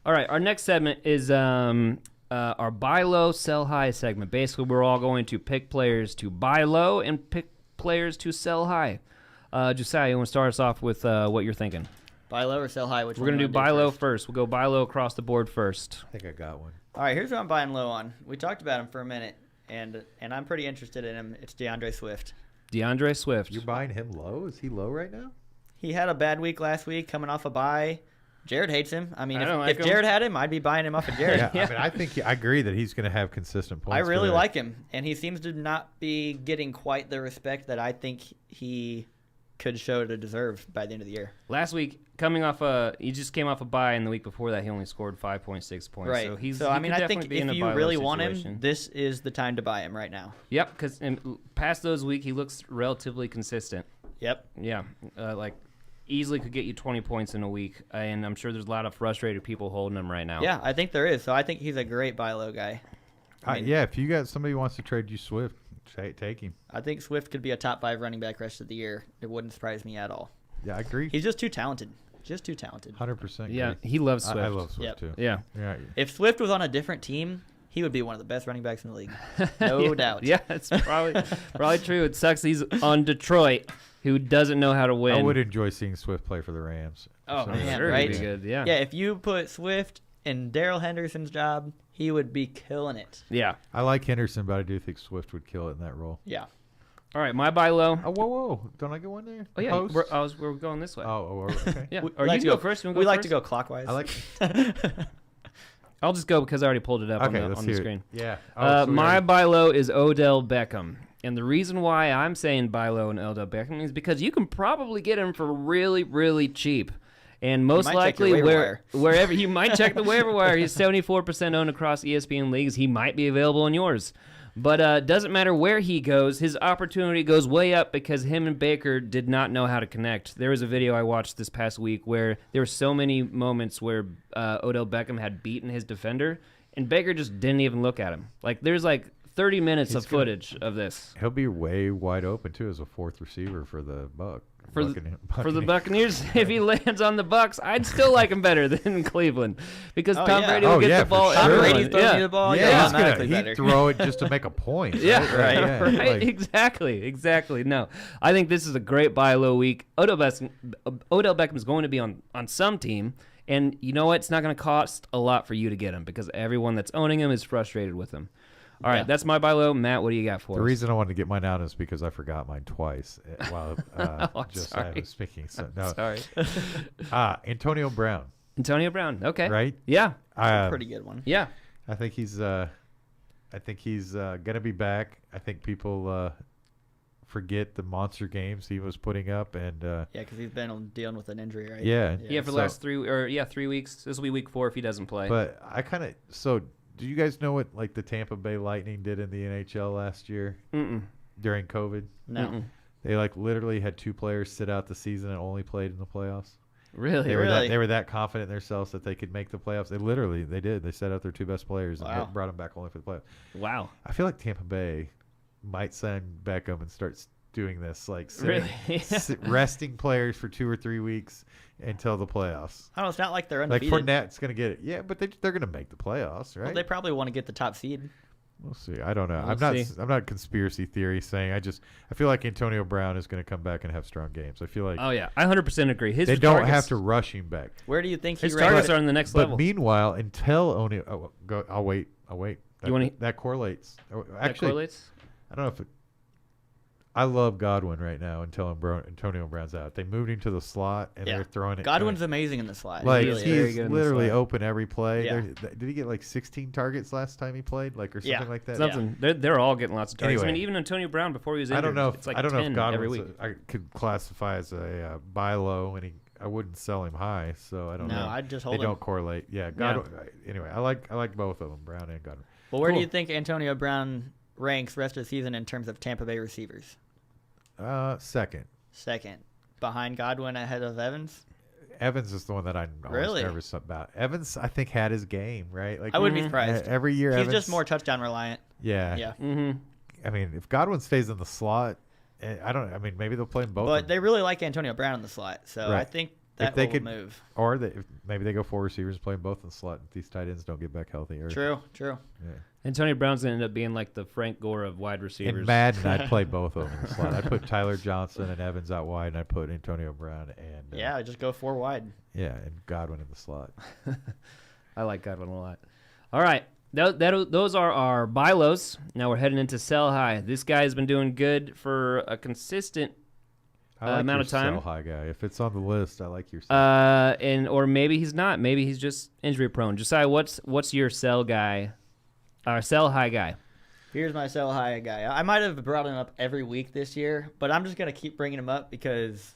All right, our next segment is our buy low, sell high segment. Basically, we're all going to pick players to buy low and pick players to sell high. Josiah, you want to start us off with what you're thinking? Buy low or sell high? We're going to do buy low first. We'll go buy low across the board first. I think I got one. All right, here's what I'm buying low on. We talked about him for a minute, and I'm pretty interested in him. It's Deandre Swift. Deandre Swift. You're buying him low? Is he low right now? He had a bad week last week coming off a bye. Jared hates him. I mean, if him. Jared had him, I'd be buying him off of Jared. Yeah, I mean, I agree that he's going to have consistent points. I really like him, and he seems to not be getting quite the respect that I think he could show to deserve by the end of the year. Last week, he just came off a bye, and the week before that, he only scored 5.6 points. Right. I think if you really want him, this is the time to buy him right now. Yep, because past those weeks, he looks relatively consistent. Yep. Yeah, easily could get you 20 points in a week, and I'm sure there's a lot of frustrated people holding him right now. Yeah, I think there is. So I think he's a great buy low guy. Yeah, if you got somebody who wants to trade you Swift, take him. I think Swift could be a top 5 running back rest of the year. It wouldn't surprise me at all. Yeah, I agree. He's just too talented. 100%. Yeah, he loves Swift. I love Swift too. Yeah. If Swift was on a different team, he would be one of the best running backs in the league. No doubt. Yeah, it's probably true. It sucks he's on Detroit, who doesn't know how to win. I would enjoy seeing Swift play for the Rams. Oh, So- man, Sure, right? it'd be good. Yeah. Yeah, if you put Swift in Darrell Henderson's job, he would be killing it. Yeah. I like Henderson, but I do think Swift would kill it in that role. Yeah. All right, my buy low. Oh, whoa. Don't I get one there? Oh, yeah. Post? We're going this way. Okay. Yeah. We Or like you to go first. You wanna We go like first? to go clockwise. I like. I'll just go because I already pulled it up Okay, on let's the hear it. screen. Yeah. My buy low is Odell Beckham. And the reason why I'm saying buy low on Odell Beckham is because you can probably get him for really, really cheap. And most might check your likely, waiver wire. wherever you might check the waiver wire, he's 74% owned across ESPN leagues. He might be available in yours. But doesn't matter where he goes, his opportunity goes way up because him and Baker did not know how to connect. There was a video I watched this past week where there were so many moments where Odell Beckham had beaten his defender, and Baker just didn't even look at him. There's 30 minutes of footage of this. He'll be way wide open too as a fourth receiver for the For the Buccaneers, if he lands on the Bucks, I'd still like him better than Cleveland because Tom Brady will get the ball. Tom sure. Brady's throwing you the ball. Yeah, better. he'd throw it just to make a point. Right. Exactly. No, I think this is a great buy low week. Odell Beckham is going to be on some team, and you know what? It's not going to cost a lot for you to get him because everyone that's owning him is frustrated with him. All right, that's my buy low. Matt, what do you got for us? The reason I wanted to get mine out is because I forgot mine twice while I was speaking. So, no. Sorry. Antonio Brown. Antonio Brown. Okay. Right? Yeah. Pretty good one. Yeah. I think he's gonna be back. I think people forget the monster games he was putting up, and because he's been dealing with an injury, right? Yeah. For the last 3 weeks. This will be week 4 if he doesn't play. But do you guys know what the Tampa Bay Lightning did in the NHL last year during COVID? No. Mm-mm. They literally had 2 players sit out the season and only played in the playoffs. Really? They were that confident in themselves that they could make the playoffs. They did. They set out their 2 best players and brought them back only for the playoffs. Wow. I feel like Tampa Bay might sign Beckham and start doing this, resting players for 2 or 3 weeks until the playoffs. I don't know. It's not like they're undefeated. Fournette's going to get it. Yeah, but they're going to make the playoffs, right? Well, they probably want to get the top seed. We'll see. I don't know. I'm not conspiracy theory saying. I feel like Antonio Brown is going to come back and have strong games. I feel like. Oh yeah, I 100% agree. They don't have to rush him back. Where do you think his he targets are on the next level? But meanwhile, until O'Neal, I'll wait. That correlates. Actually, that correlates? I don't know if it. I love Godwin right now until Antonio Brown's out. They moved him to the slot and they're throwing it. Godwin's amazing in the slot. He's literally open every play. Yeah. Did he get 16 targets last time he played, or something like that? Something. They're all getting lots of targets. Anyway, I mean, even Antonio Brown before he was injured. I don't know. I don't know if Godwin I could classify as a buy low, and I wouldn't sell him high. So I don't know. No, I'd just hold him. They don't correlate. Yeah, Godwin. Anyway, I like both of them, Brown and Godwin. Well, where do you think Antonio Brown ranks rest of the season in terms of Tampa Bay receivers? Second. Behind Godwin, ahead of Evans? Evans is the one that I'm always nervous about. Evans, I think, had his game, right? I wouldn't be surprised. Every year he's Evans, just more touchdown reliant. Yeah. Mm-hmm. I mean, if Godwin stays in the slot, maybe they'll play him both. But they really like Antonio Brown in the slot, so right. I think That they will could move. Or maybe they go 4 receivers playing both in the slot. If these tight ends don't get back healthy. True. Yeah. Antonio Brown's going to end up being like the Frank Gore of wide In receivers. Madden, I'd play both of them in the slot. I'd put Tyler Johnson and Evans out wide, and I'd put Antonio Brown and Yeah, just go 4 wide. and Godwin in the slot. I like Godwin a lot. All right. Those are our buy lows. Now we're heading into sell high. This guy's been doing good for a consistent I like amount your of time. sell high guy. If it's on the list, I like your sell. Or maybe he's not. Maybe he's just injury prone. Josiah, what's your sell high guy? Here's my sell high guy. I might have brought him up every week this year, but I'm just going to keep bringing him up because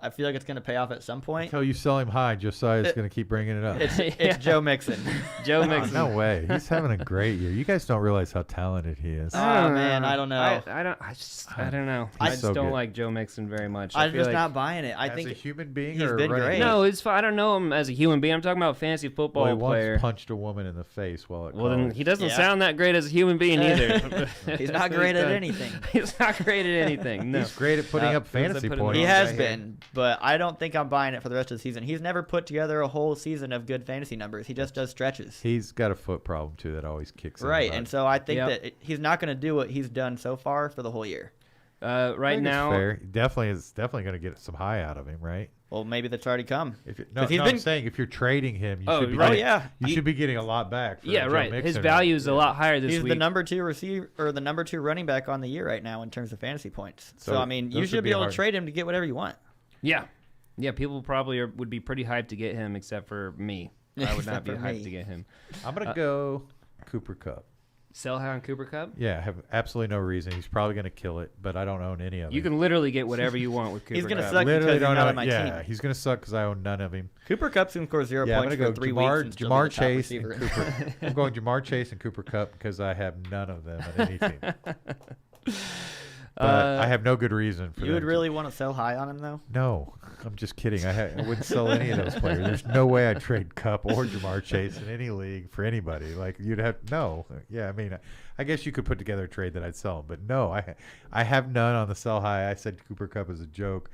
I feel like it's going to pay off at some point. Until you sell him high, Josiah's going to keep bringing it up. It's Joe Mixon. Joe Mixon. No way. He's having a great year. You guys don't realize how talented he is. Oh, man, I don't know. I don't know. He's I just so don't good. like Joe Mixon very much. I'm feel just like, not buying it. I As think a human being, he's or been running great. back? No, it's fine. I don't know him as a human being. I'm talking about fantasy football Well, he player. once punched a woman in the face while at Well, then college. he doesn't Yeah. sound that great as a human being either. He's not great at anything. He's not great at anything. No. He's great at putting up fantasy put him points. He Oh, has okay. been, but I don't think I'm buying it for the rest of the season. He's never put together a whole season of good fantasy numbers. He just does stretches. He's got a foot problem too that always kicks in. Right, and so I think Yep. that he's not going to do what he's done so far for the whole year. Right now, fair. He is definitely going to get some high out of him, right? Well, maybe that's already come. If it, 'Cause he's I'm been- saying if you're trading him, you Oh, should be right. getting, yeah. you should be getting a lot back. For yeah, Joe right. His Mixon, value is right? a lot higher this He's week. the number 2 receiver or the number 2 running back on the year right now in terms of fantasy points. So, So I mean, you those should would be be able hard. to trade him to get whatever you want. Yeah, people probably would be pretty hyped to get him, except for me. I would not Except be for hyped me. to get him. I'm going to go Cooper Kupp. Sell high on Cooper Kupp. Yeah, I have absolutely no reason. He's probably going to kill it, but I don't own any of them. You can literally get whatever you want with Cooper He's gonna Kupp. suck. literally because he's don't not own. on my Yeah, team. he's going to suck because I own none of him. Cooper Kupp's going to score 0 Yeah, I'm points going for to 3 go weeks and still be Jamar the top Chase and receiver. Cooper. I'm going Jamar Chase and Cooper Kupp because I have none of them on any team. But I have no good reason for You would them to- really want to sell high on him, though? No, I'm just kidding. I wouldn't sell any of those players. There's no way I'd trade Cup or Jamar Chase in any league for anybody. Like you'd have no. Yeah, I mean, I guess you could put together a trade that I'd sell them, but no, I have none on the sell high. I said Cooper Kupp as a joke.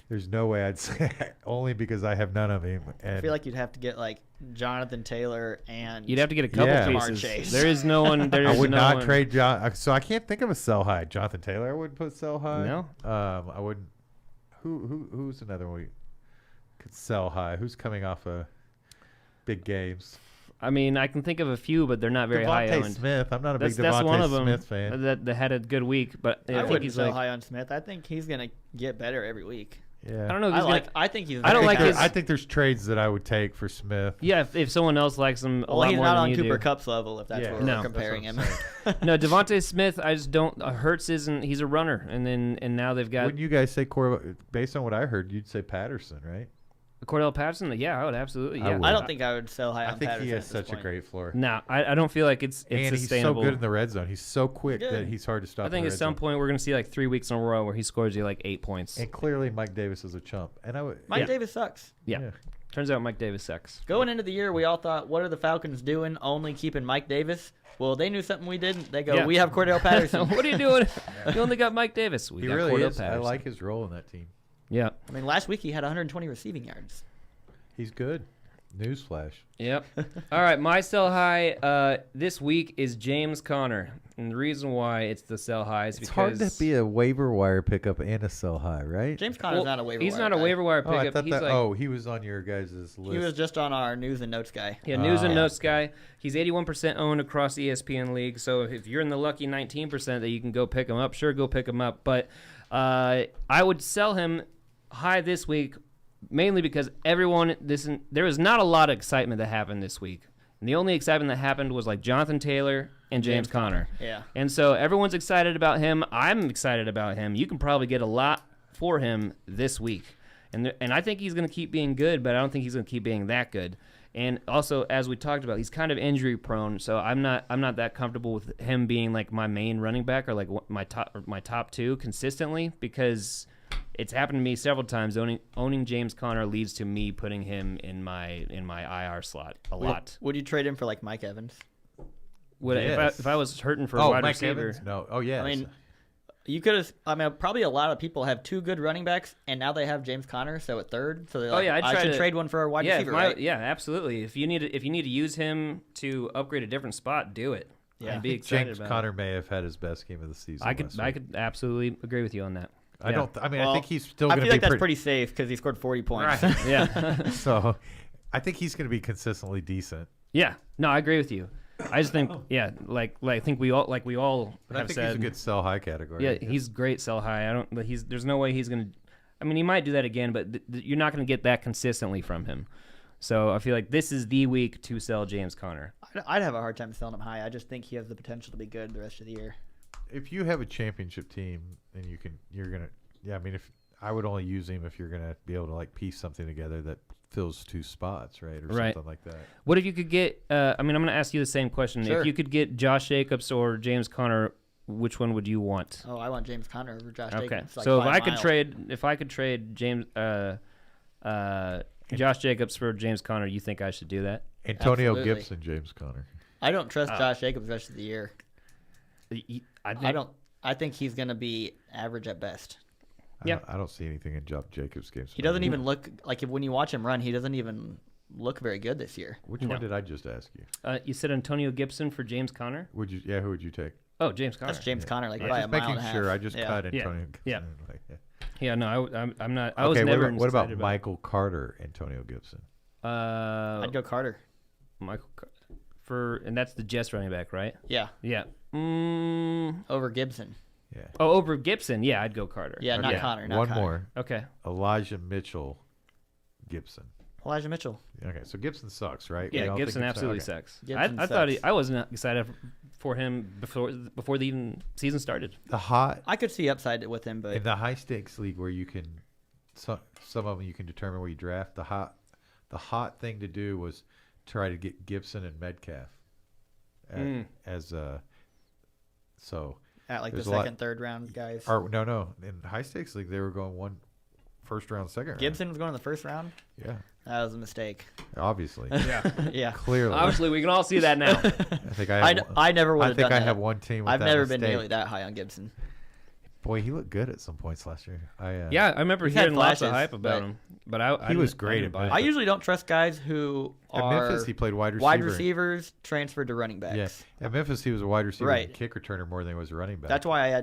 There's no way I'd say only because I have none of him. And I feel like you'd have to get like Jonathan Taylor and You'd have to get a couple Yeah. Jamar pieces. Chase. There is no one. There I is would no not one. trade John. So I can't think of a sell high. Jonathan Taylor, I wouldn't put sell high. No? I wouldn't. Who's another one we could sell high? Who's coming off of big games? I mean, I can think of a few, but they're not very high Devontae owned. Smith. I'm not a big That's one Devontae of them Smith fan. that had a good week, but I I think wouldn't he's sell like. high on Smith. I think he's going to get better every week. Yeah. I don't know. If he's I think he's. I don't very like good. his- I think there's trades that I would take for Smith. Yeah, if someone else likes him a Well, lot he's more not than on you Cooper do. Kupp's level if that's Yeah. what No. we're That's comparing what him. I'm saying. No, Devontae Smith, I just don't. Hurts isn't. He's a runner, and now they've got Wouldn't you guys say based on what I heard, you'd say Patterson, right? Cordell Patterson. Yeah, I would absolutely. I Yeah, would. I don't think I would sell high I on think Patterson he has at this such a point. great floor. No, I don't feel like it's And he's so sustainable. good in the red zone. He's so quick Good. that he's hard to stop. I think in at the red some zone. point we're going to see like 3 weeks in a row where he scores you like 8 points. And clearly, Mike Davis is a chump. And I would. Mike Yeah. Davis sucks. Yeah. Turns out Mike Davis sucks. Going into the year, we all thought, what are the Falcons doing only keeping Mike Davis? Well, they knew something we didn't. They go, Yeah. we have Cordell Patterson. What are you doing? You only got Mike Davis. We He got really Cordell is. I Patterson. like his role in that team. Yeah. I mean, last week he had 120 receiving yards. He's good. Newsflash. Yep. All right, my sell high this week is James Conner, and the reason why it's the sell high is It's because hard to be a waiver wire pickup and a sell high, right? James Conner's well, not a waiver he's wire not a guy. waiver wire Oh, I pickup. thought He's that. like He was on your guys' list. He was just on our news and notes guy. yeah, news and Oh. notes guy. He's 81% owned across ESPN league. So if you're in the lucky 19% that you can go pick him up, sure, go pick him up. But I would sell him high this week. Mainly because there was not a lot of excitement that happened this week. And the only excitement that happened was like Jonathan Taylor and James Conner. Yeah. And so everyone's excited about him. I'm excited about him. You can probably get a lot for him this week. And I think he's going to keep being good, but I don't think he's going to keep being that good. And also, as we talked about, he's kind of injury prone, so I'm not that comfortable with him being like my main running back or like my top two consistently because it's happened to me several times. Owning James Conner leads to me putting him in my IR slot a lot. Would you trade him for like Mike Evans? Would Yes. if I was hurting for a wide Mike receiver? Evans? No. Oh, yes. I mean, You could have. I mean, probably a lot of people have 2 good running backs, and now they have James Conner, so at third. So they're like, I should trade one for a wide receiver. Right? Yeah, absolutely. If you need to use him to upgrade a different spot, do it. Yeah, I'd be excited James about Conner it. may have had his best game of the season. I could absolutely agree with you on that. I don't. I mean, I think he's still I going to feel be like that's pretty safe because he scored 40 points. Right. Yeah. So, I think he's going to be consistently decent. Yeah. No, I agree with you. I just think, I think we all But have I think said. he's a good sell high category. Yeah, he's great sell high. But there's no way he's gonna. I mean, he might do that again, but you're not gonna get that consistently from him. So I feel like this is the week to sell James Conner. I'd have a hard time selling him high. I just think he has the potential to be good the rest of the year. If you have a championship team and you're gonna. Yeah, I mean, if I would only use him if you're gonna be able to like piece something together that fills 2 spots, right, or something like that. What if you could get? I mean, I'm going to ask you the same question. Sure. If you could get Josh Jacobs or James Conner, which one would you want? Oh, I want James Conner over Josh Okay, Jacobs. so if I could trade James, Josh Jacobs for James Conner, you think I should do that? Antonio Absolutely. Gibson, James Conner. I don't trust Josh Jacobs the rest of the year. I don't. I think he's going to be average at best. I don't see anything in Jacobs' games. He doesn't even look like when you watch him run. He doesn't even look very good this year. Which one did I just ask you? You said Antonio Gibson for James Conner? Would you? Yeah, who would you take? Oh, James Conner. That's James Conner, like I by was a just mile and a making half. sure. I just Yeah. cut Antonio Gibson. Yeah. Like, Yeah, no, I'm not. I was Okay, never. what about excited about Michael Carter, Antonio Gibson? I'd go Carter. And that's the Jets running back, right? Yeah, Yeah. over Gibson. Yeah. Oh, over Gibson. Yeah, I'd go Carter. Yeah, not Okay. Connor. Not One Connor. more. Okay. Elijah Mitchell, Gibson. Elijah Mitchell. Okay, so Gibson sucks, right? We Yeah, all Gibson think absolutely okay. sucks. Gibson I thought sucks. I wasn't excited for him before the even season started. The hot I could see upside with him, but in the high stakes league where you can, some of them you can determine where you draft. The hot thing to do was try to get Gibson and Metcalf as so. at like the there's a lot- second, third round guys. Or no, in high stakes league they were going one first round, second round. Gibson was going in the first round. Yeah, That was a mistake. obviously, Yeah. clearly. Obviously, we can all see that now. I think I have. I never would I have think done I that. have one team. With I've that never mistake. been nearly that high on Gibson. Boy, he looked good at some points last year. Yeah, I remember He's had hearing lots of flashes, hype about but him, but I He was didn't- great I didn't at buy it. I usually don't trust guys who At are Memphis, he played wide receiver. wide receivers transferred to running backs. Yeah, at Memphis, he was a wide receiver Right. and kick returner more than he was a running back. That's why Yeah.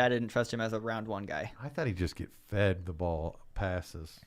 I didn't trust him as a round 1 guy. I thought he'd just get fed the ball passes.